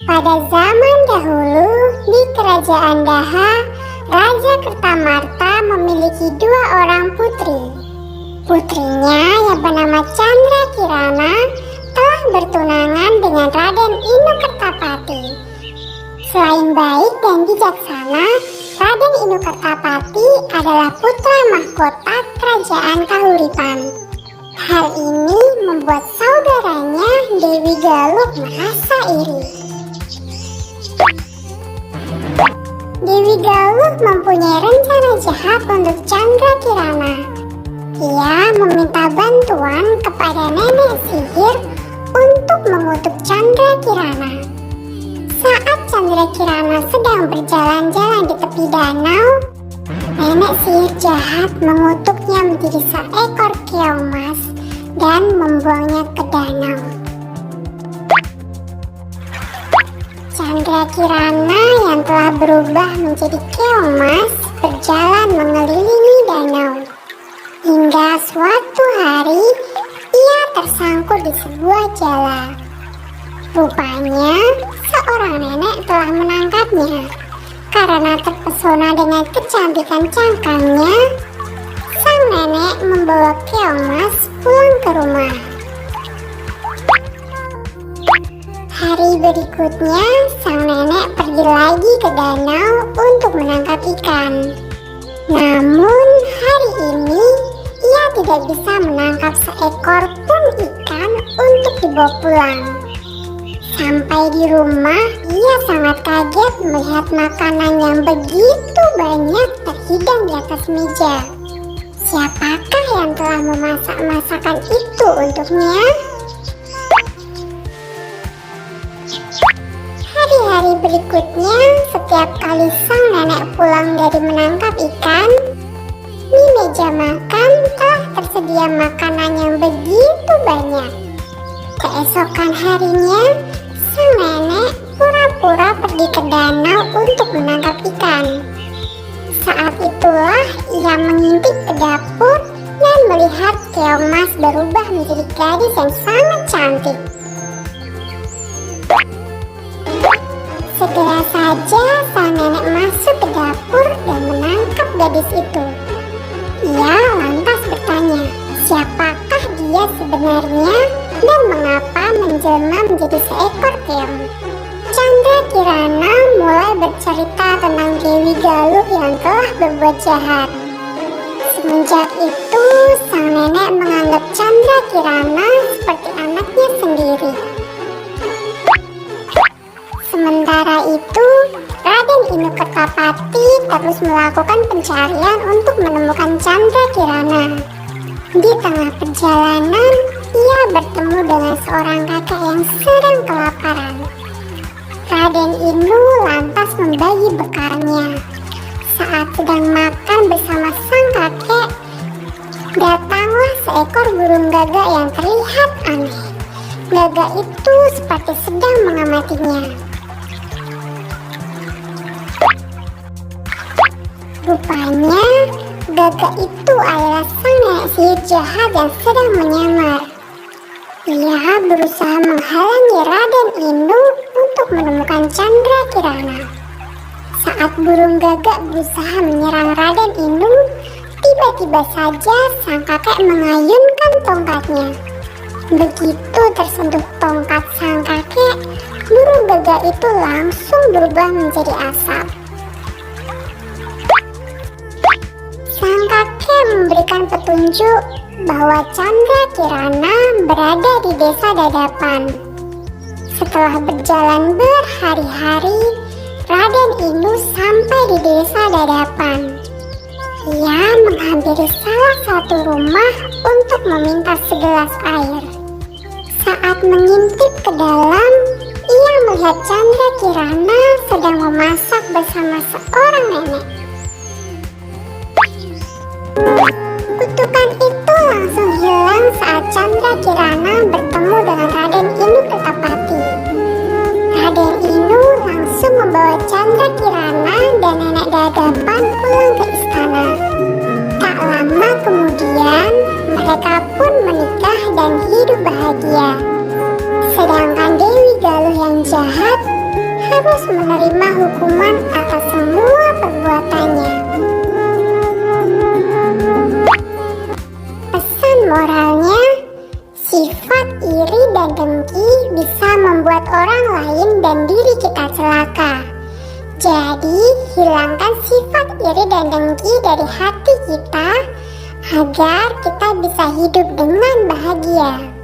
Pada zaman dahulu, di kerajaan Daha, Raja Kertamarta memiliki dua orang putri. Putrinya yang bernama Chandra Kirana telah bertunangan dengan Raden Inu Kertapati. Selain baik dan bijaksana, Raden Inu Kertapati adalah putra mahkota kerajaan Kahuripan. Hal ini membuat saudaranya Dewi Galuh merasa iri. Dewi Galuh mempunyai rencana jahat untuk Chandra Kirana. Ia meminta bantuan kepada nenek sihir untuk mengutuk Chandra Kirana. Saat Chandra Kirana sedang berjalan-jalan di tepi danau, nenek sihir jahat mengutuknya menjadi seekor keong mas dan membuangnya ke danau. Chandra Kirana yang telah berubah menjadi keong mas berjalan mengelilingi danau. Hingga suatu hari, ia tersangkut di sebuah jala. Rupanya, seorang nenek telah menangkapnya. Karena terpesona dengan kecantikan cangkangnya, sang nenek membawa keong mas pulang ke rumah. Hari berikutnya, sang nenek pergi lagi ke danau untuk menangkap ikan. Namun, hari ini ia tidak bisa menangkap seekor pun ikan untuk dibawa pulang. Sampai di rumah, ia sangat kaget melihat makanan yang begitu banyak terhidang di atas meja. Siapakah yang telah memasak masakan itu untuknya? Hari-hari berikutnya, setiap kali sang nenek pulang dari menangkap ikan, di meja makan telah tersedia makanan yang begitu banyak. Keesokan harinya, sang nenek pura-pura pergi ke danau untuk menangkap ikan. Saat itulah ia mengintip ke dapur dan melihat keong mas berubah menjadi gadis yang sangat cantik. Segera saja sang nenek masuk ke dapur dan menangkap gadis itu. Ia lantas bertanya, siapakah dia sebenarnya dan mengapa menjelma menjadi seekor keong. Chandra Kirana mulai bercerita tentang Dewi Galuh yang telah berbuat jahat. Semenjak itu, sang nenek menganggap Chandra Kirana seperti anaknya sendiri. Sementara itu, Raden Inu Kertapati terus melakukan pencarian untuk menemukan Chandra Kirana. Di tengah perjalanan, ia bertemu dengan seorang kakek yang sedang kelaparan. Raden Inu lantas membagi bekalnya. Saat sedang makan bersama sang kakek, datanglah seekor burung gagak yang terlihat aneh. Gagak itu seperti sedang mengamatinya. Rupanya, gagak itu adalah sang nenek sihir jahat yang sedang menyamar. Ia berusaha menghalangi Raden Inu untuk menemukan Chandra Kirana. Saat burung gagak berusaha menyerang Raden Inu, tiba-tiba saja sang kakek mengayunkan tongkatnya. Begitu tersentuh tongkat sang kakek, burung gagak itu langsung berubah menjadi asap. Sang kakek memberikan petunjuk bahwa Chandra Kirana berada di desa Dadapan. Setelah berjalan berhari-hari, Raden Inu sampai di desa Dadapan. Ia menghampiri salah satu rumah untuk meminta segelas air. Saat mengintip ke dalam, ia melihat Chandra Kirana sedang memasak bersama seorang nenek. Kutukan itu langsung hilang saat Chandra Kirana bertemu dengan Raden Inu Kertapati. Raden Inu langsung membawa Chandra Kirana dan nenek Dadapan pulang ke istana. Tak lama kemudian, mereka pun hidup bahagia. Sedangkan Dewi Galuh yang jahat harus menerima hukuman atas semua perbuatannya. Pesan moralnya, sifat iri dan dengki bisa membuat orang lain dan diri kita celaka. Jadi, hilangkan sifat iri dan dengki dari hati kita agar kita bisa hidup dengan bahagia.